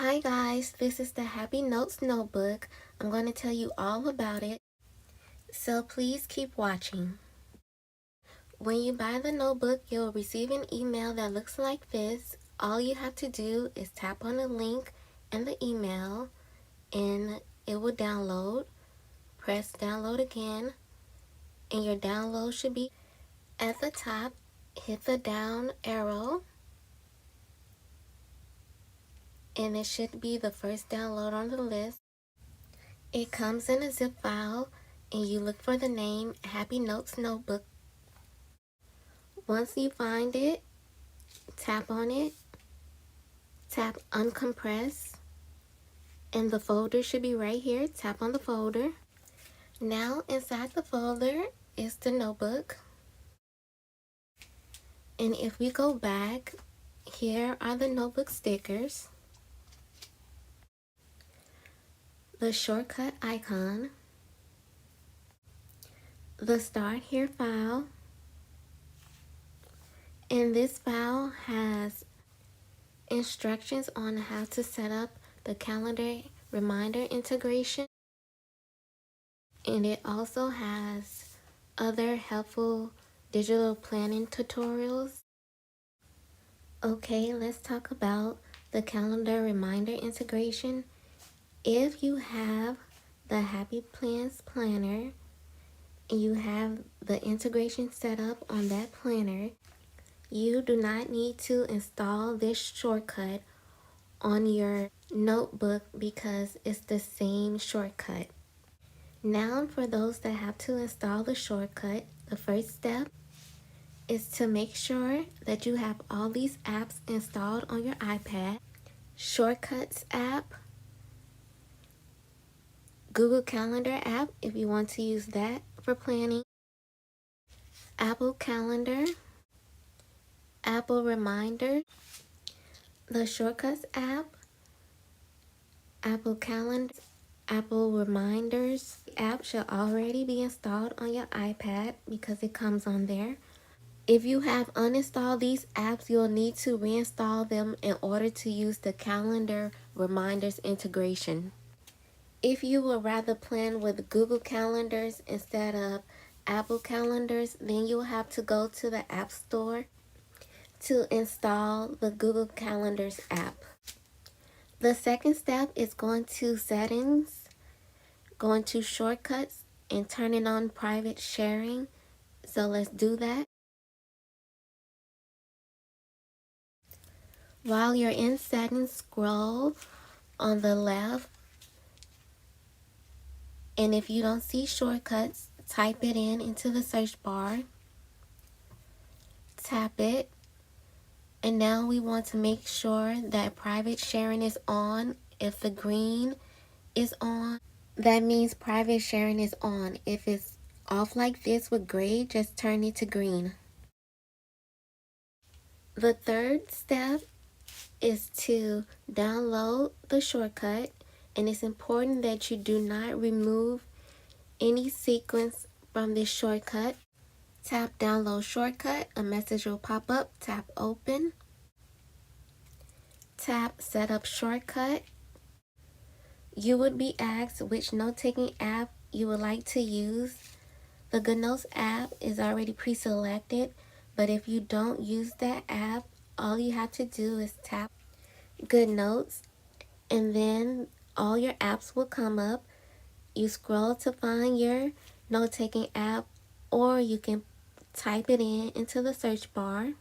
Hi guys, this is the Happy Notes notebook. I'm going to tell you all about it, so please keep watching. When you buy the notebook, you'll receive an email that looks like this. All you have to do is tap on the link in the email and it will download. Press download again and your download should be at the top. Hit the down arrow and it should be the first download on the list. It comes in a zip file and you look for the name Happy Notes Notebook. Once you find it, tap on it, tap uncompress, and the folder should be right here. Tap on the folder. Now inside the folder is the notebook. And if we go back, here are the notebook stickers, the shortcut icon, the Start Here file, and this file has instructions on how to set up the calendar reminder integration, and it also has other helpful digital planning tutorials. Okay, let's talk about the calendar reminder integration. If you have the Happy Plans planner and you have the integration set up on that planner, you do not need to install this shortcut on your notebook because it's the same shortcut. Now, for those that have to install the shortcut, the first step is to make sure that you have all these apps installed on your iPad. Shortcuts app, Google Calendar app if you want to use that for planning, Apple Calendar, Apple Reminder, the Shortcuts app, Apple Calendar, Apple Reminders. The app should already be installed on your iPad because it comes on there. If you have uninstalled these apps, you'll need to reinstall them in order to use the calendar reminders integration. If you would rather plan with Google Calendars instead of Apple Calendars, then you'll have to go to the App Store to install the Google Calendars app. The second step is going to Settings, going to Shortcuts, and turning on private sharing. So let's do that. While you're in Settings, scroll on the left, and if you don't see Shortcuts, type it in into the search bar, tap it, and now we want to make sure that private sharing is on. If the green is on, that means private sharing is on. If it's off like this with gray, just turn it to green. The third step is to download the shortcut, and it's important that you do not remove any sequence from this shortcut. Tap download shortcut, a message will pop up, tap open, tap set up shortcut. You would be asked which note-taking app you would like to use. The Goodnotes app is already pre-selected, but if you don't use that app, all you have to do is tap Goodnotes, and then all your apps will come up. You scroll to find your note-taking app, or you can type it in into the search bar.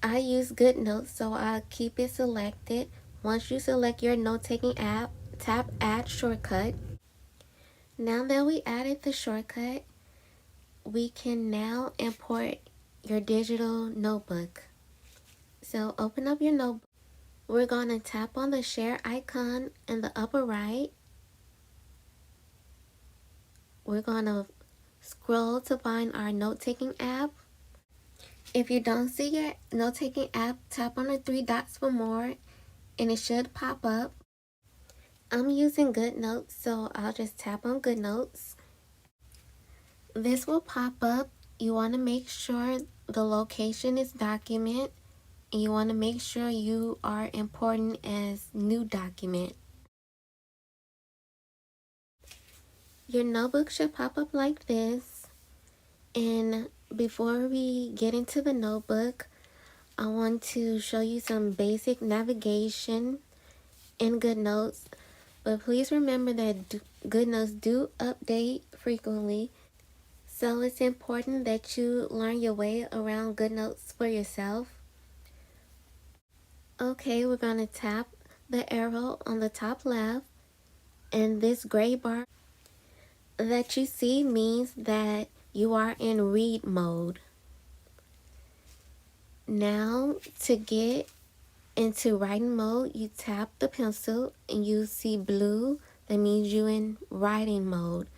I use Goodnotes, so I'll keep it selected. Once you select your note-taking app, tap Add Shortcut. Now that we added the shortcut, we can now import your digital notebook. So open up your notebook. We're going to tap on the share icon in the upper right. We're going to scroll to find our note-taking app. If you don't see your note-taking app, tap on the three dots for more and it should pop up. I'm using Goodnotes, so I'll just tap on Goodnotes. This will pop up You want to make sure the location is document, and you want to make sure you are important as new document. Your notebook should pop up like this. And before we get into the notebook, I want to show you some basic navigation in Goodnotes. But please remember that Goodnotes do update frequently. So it's important that you learn your way around Goodnotes for yourself. Okay, we're going to tap the arrow on the top left, and this gray bar that you see means that you are in read mode. Now, to get into writing mode, you tap the pencil and you see blue. That means you're in writing mode.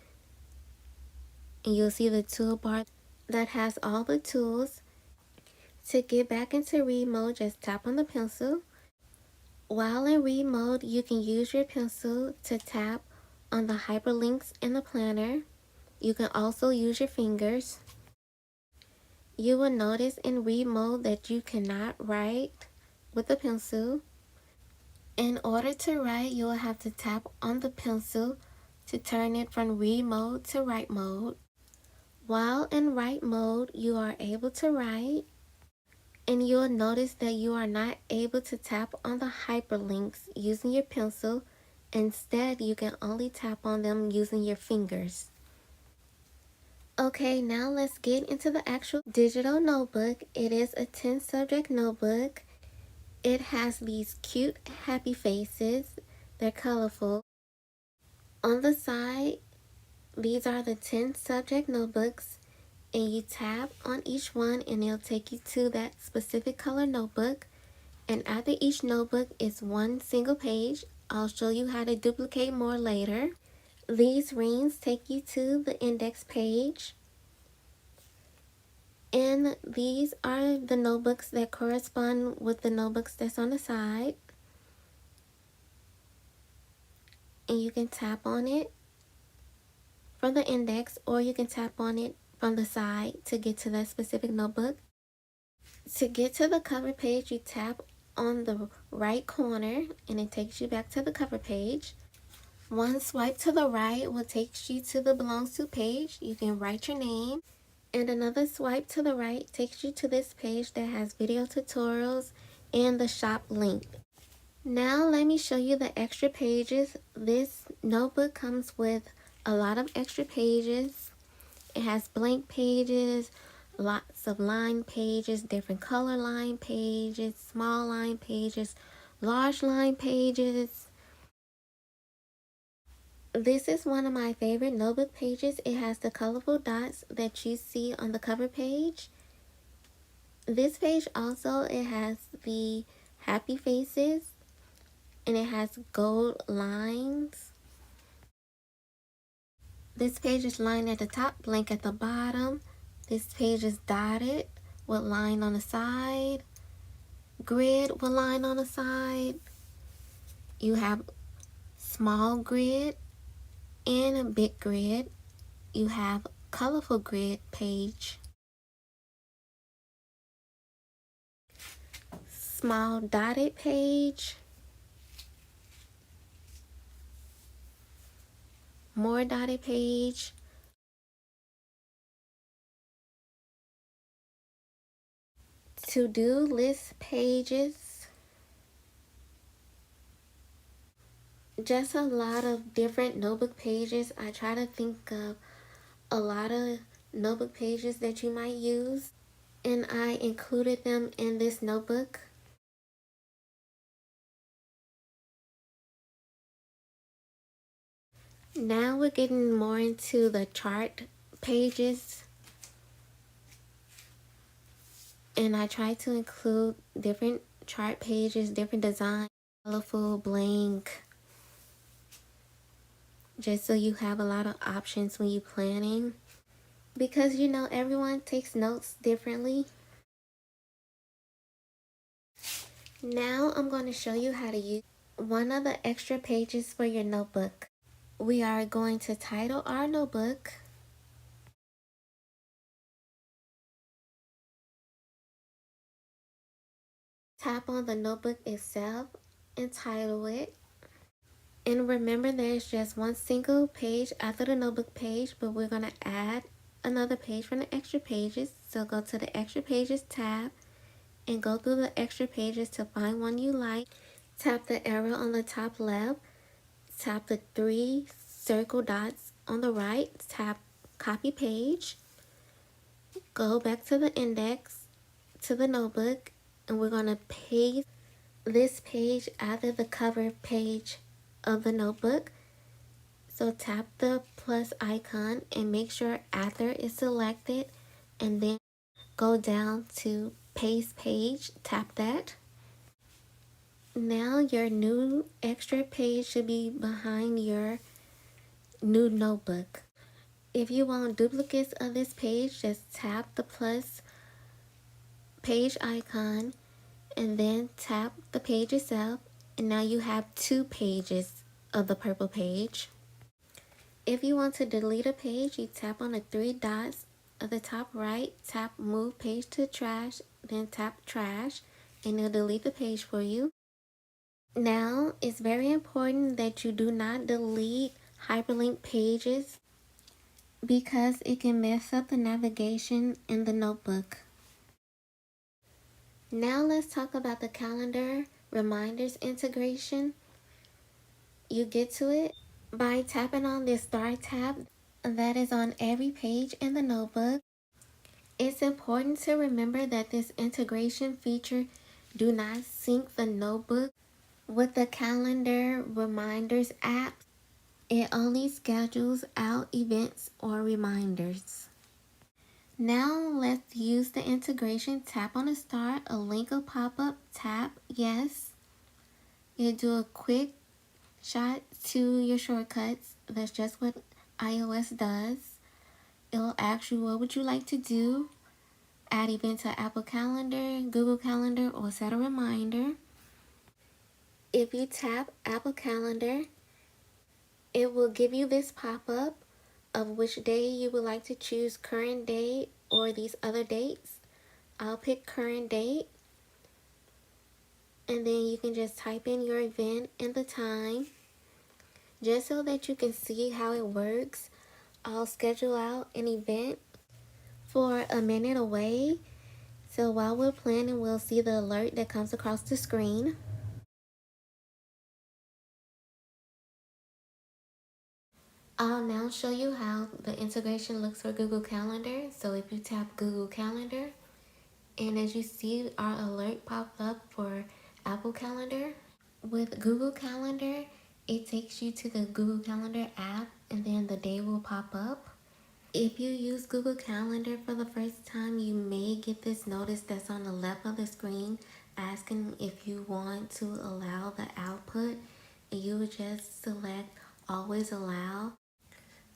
And you'll see the toolbar that has all the tools. To get back into read mode, just tap on the pencil. While in read mode, you can use your pencil to tap on the hyperlinks in the planner. You can also use your fingers. You will notice in read mode that you cannot write with the pencil. In order to write, you will have to tap on the pencil to turn it from read mode to write mode. While in write mode, you are able to write, and you'll notice that you are not able to tap on the hyperlinks using your pencil. Instead, you can only tap on them using your fingers. Okay, now let's get into the actual digital notebook. It is a 10 subject notebook. It has these cute happy faces. They're colorful. On the side, these are the 10 subject notebooks, and you tap on each one and it'll take you to that specific color notebook. And after each notebook is one single page. I'll show you how to duplicate more later. These rings take you to the index page. And these are the notebooks that correspond with the notebooks that's on the side. And you can tap on it from the index, or you can tap on it from the side to get to that specific notebook. To get to the cover page, you tap on the right corner and it takes you back to the cover page. One swipe to the right will take you to the belongs to page. You can write your name. And another swipe to the right takes you to this page that has video tutorials and the shop link. Now let me show you the extra pages. This notebook comes with a lot of extra pages. It has blank pages, lots of line pages, different color line pages, small line pages, large line pages. This is one of my favorite notebook pages. It has the colorful dots that you see on the cover page. This page also, it has the happy faces and it has gold lines. This page is lined at the top, blank at the bottom. This page is dotted with line on the side, grid with line on the side. You have small grid and a big grid. You have colorful grid page, small dotted page, more dotted page, to-do list pages, just a lot of different notebook pages. I try to think of a lot of notebook pages that you might use, and I included them in this notebook. Now we're getting more into the chart pages, and I try to include different chart pages, different designs, colorful, blank, just so you have a lot of options when you're planning, because you know everyone takes notes differently. Now I'm going to show you how to use one of the extra pages for your notebook. We are going to title our notebook Tap on the notebook itself and title it. And remember, there's just one single page after the notebook page, but we're going to add another page from the extra pages. So go to the extra pages tab and go through the extra pages to find one you like. Tap the arrow on the top left. Tap the three circle dots on the right. Tap copy page. Go back to the index, to the notebook, and we're going to paste this page after the cover page of the notebook. So tap the plus icon and make sure author is selected, and then go down to paste page, tap that. Now your new extra page should be behind your new notebook. If you want duplicates of this page, just tap the plus page icon and then tap the page itself, and now you have two pages of the purple page. If you want to delete a page, you tap on the three dots at the top right, tap move page to trash, then tap trash, and it'll delete the page for you. Now, it's very important that you do not delete hyperlink pages because it can mess up the navigation in the notebook. Now let's talk about the calendar reminders integration. You get to it by tapping on this Start tab that is on every page in the notebook. It's important to remember that this integration feature do not sync the notebook with the calendar reminders app. It only schedules out events or reminders. Now let's use the integration. Tap on the start, a link will pop up, tap yes. You'll do a quick shot to your shortcuts. That's just what iOS does. It'll ask you what would you like to do. Add event to Apple Calendar, Google Calendar, or set a reminder. If you tap Apple Calendar, it will give you this pop-up of which day you would like to choose, current date or these other dates. I'll pick current date, and then you can just type in your event and the time. Just so that you can see how it works, I'll schedule out an event for a minute away. So while we're planning, we'll see the alert that comes across the screen. I'll now show you how the integration looks for Google Calendar. So if you tap Google Calendar, and as you see, our alert popped up for Apple Calendar. With Google Calendar, it takes you to the Google Calendar app, and then the day will pop up. If you use Google Calendar for the first time, you may get this notice that's on the left of the screen asking if you want to allow the output, and you would just select always allow.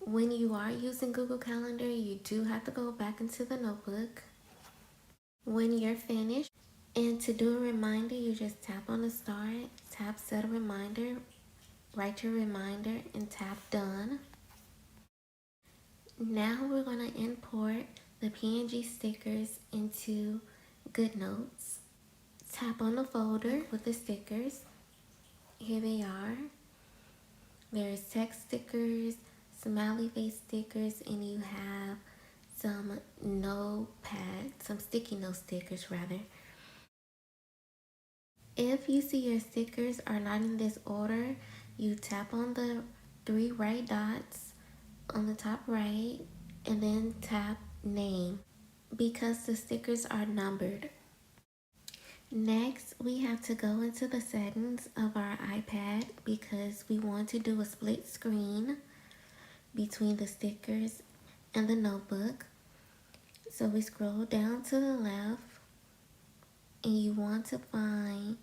When you are using Google Calendar, you do have to go back into the notebook when you're finished. And to do a reminder, you just tap on the start, tap set a reminder, write your reminder, and tap done. Now we're going to import the PNG stickers into Goodnotes. Tap on the folder with the stickers. Here they are. There's text stickers, smiley face stickers, and you have some notepad, some sticky note stickers rather. If you see your stickers are not in this order, you tap on the three right dots on the top right and then tap name because the stickers are numbered. Next, we have to go into the settings of our iPad because we want to do a split screen between the stickers and the notebook. So we scroll down to the left and you want to find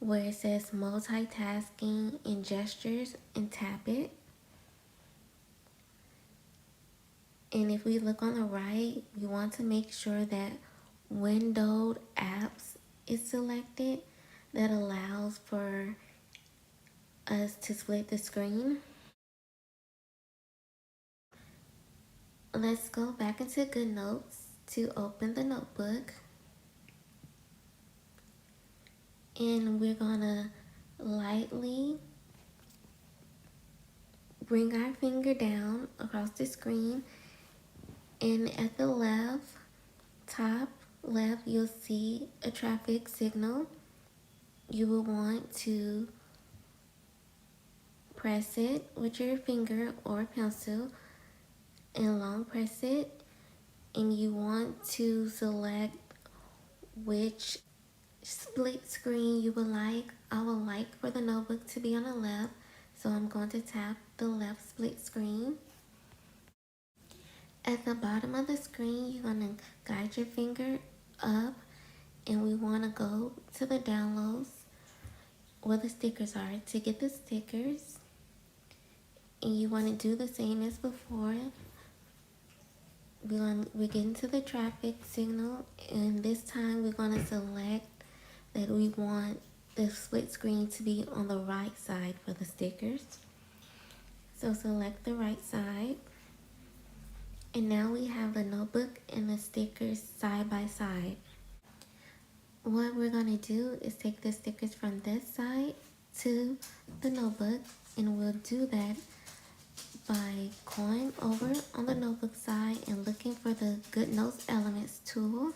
where it says multitasking and gestures and tap it. And if we look on the right, we want to make sure that windowed apps is selected. That allows for us to split the screen. Let's go back into Goodnotes to open the notebook. And we're gonna lightly bring our finger down across the screen, and at the top left, you'll see a traffic signal. You will want to press it with your finger or pencil and long press it, and you want to select which split screen you would like. I would like for the notebook to be on the left, so I'm going to tap the left split screen. At the bottom of the screen, you're going to guide your finger up, and we want to go to the downloads where the stickers are to get the stickers. And you want to do the same as before. We're getting to the traffic signal, and this time we're going to select that we want the split screen to be on the right side for the stickers. So select the right side. And now we have the notebook and the stickers side by side. What we're going to do is take the stickers from this side to the notebook, and we'll do that by going over on the notebook side and looking for the Goodnotes Elements tool,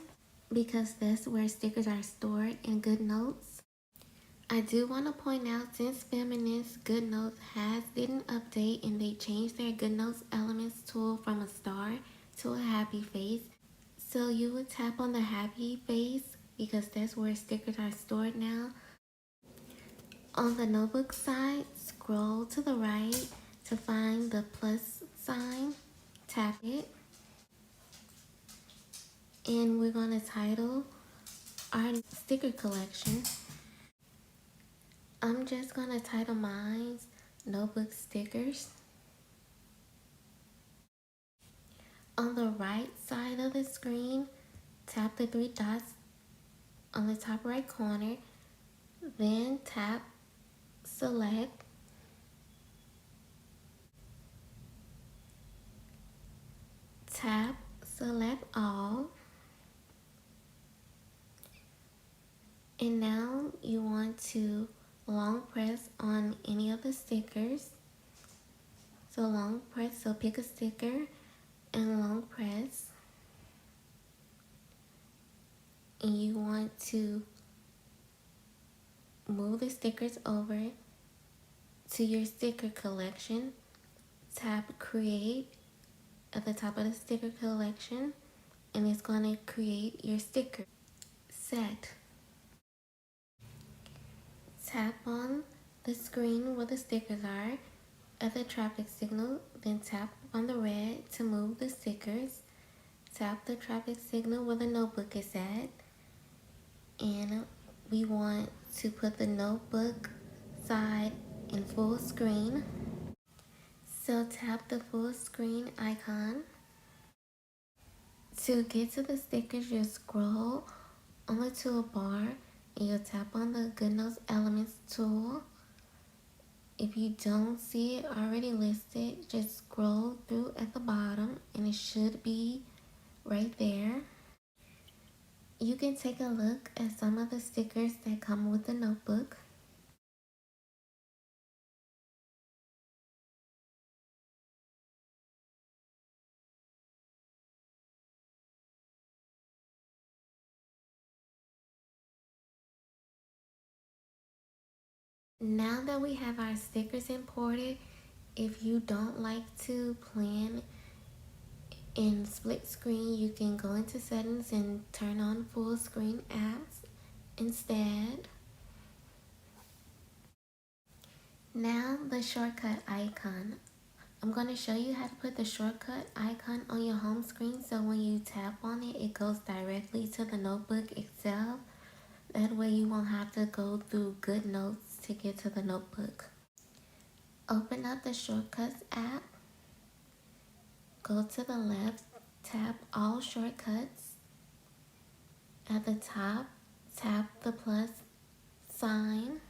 because that's where stickers are stored in Goodnotes. I do want to point out, since Feminist Goodnotes did an update and they changed their Goodnotes Elements tool from a star to a happy face. So you would tap on the happy face because that's where stickers are stored now. On the notebook side, scroll to the right to find the plus sign, tap it, and we're going to title our sticker collection. I'm just going to title mine Notebook Stickers. On the right side of the screen, tap the three dots on the top right corner, then tap Select, tap Select All, and now you want to long press on any of the stickers. So long press, so pick a sticker and long press, and you want to move the stickers over to your sticker collection. Tap Create at the top of the sticker collection, and it's going to create your sticker set. Tap on the screen where the stickers are at the traffic signal, then tap on the red to move the stickers. Tap the traffic signal where the notebook is at, and we want to put the notebook side in full screen. So tap the full screen icon. To get to the stickers, you'll scroll on the toolbar and you'll tap on the Goodnotes Elements tool. If you don't see it already listed, just scroll through at the bottom and it should be right there. You can take a look at some of the stickers that come with the notebook. Now that we have our stickers imported, if you don't like to plan in split screen, you can go into settings and turn on full screen apps instead. Now the shortcut icon. I'm going to show you how to put the shortcut icon on your home screen, so when you tap on it, it goes directly to the notebook itself. That way you won't have to go through Goodnotes to get to the notebook. Open up the Shortcuts app. Go to the left, tap All Shortcuts. At the top, tap the plus sign.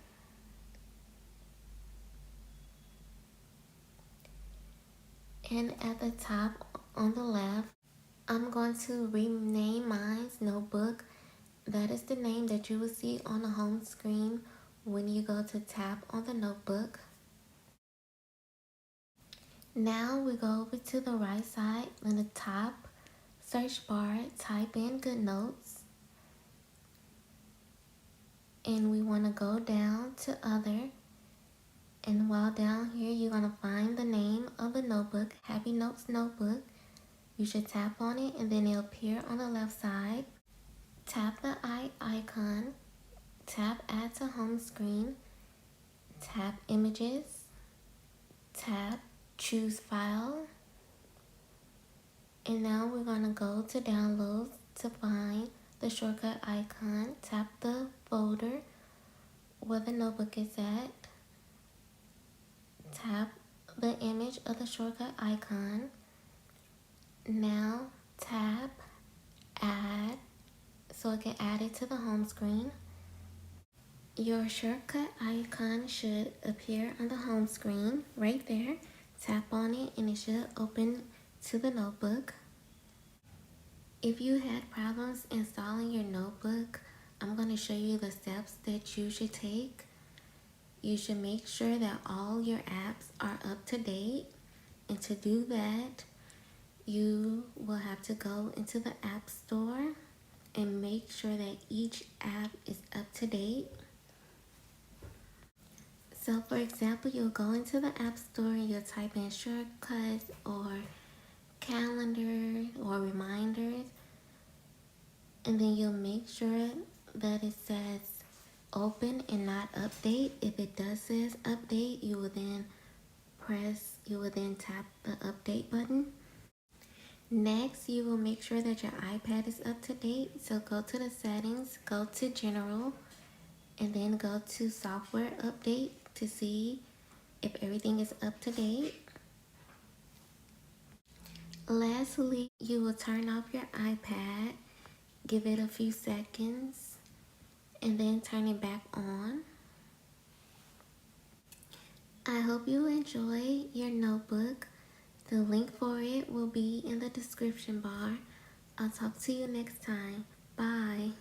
And at the top on the left, I'm going to rename mine's notebook That is the name that you will see on the home screen when you go to tap on the notebook. Now we go over to the right side. In the top search bar, type in Goodnotes. And we want to go down to Other. And while down here, you're going to find the name of the notebook, Happy Notes Notebook. You should tap on it and then it'll appear on the left side. Tap the eye icon. Tap Add to Home Screen. Tap Images. Tap Choose File. And now we're going to go to Downloads to find the shortcut icon. Tap the folder where the notebook is at. Tap the image of the shortcut icon. Now tap Add so it can add it to the home screen. Your shortcut icon should appear on the home screen right there. Tap on it and it should open to the notebook. If you had problems installing your notebook, I'm going to show you the steps that you should take. You should make sure that all your apps are up to date. And to do that, you will have to go into the App Store and make sure that each app is up to date. So for example, you'll go into the App Store and you'll type in shortcuts or calendar or reminders. And then you'll make sure that it says open and not update. If it does says update, you will then tap the update button. Next, you will make sure that your iPad is up to date. So go to the settings, go to general, and then go to software update to see if everything is up to date. Lastly, you will turn off your iPad, give it a few seconds, and then turn it back on. I hope you enjoy your notebook. The link for it will be in the description bar. I'll talk to you next time. Bye.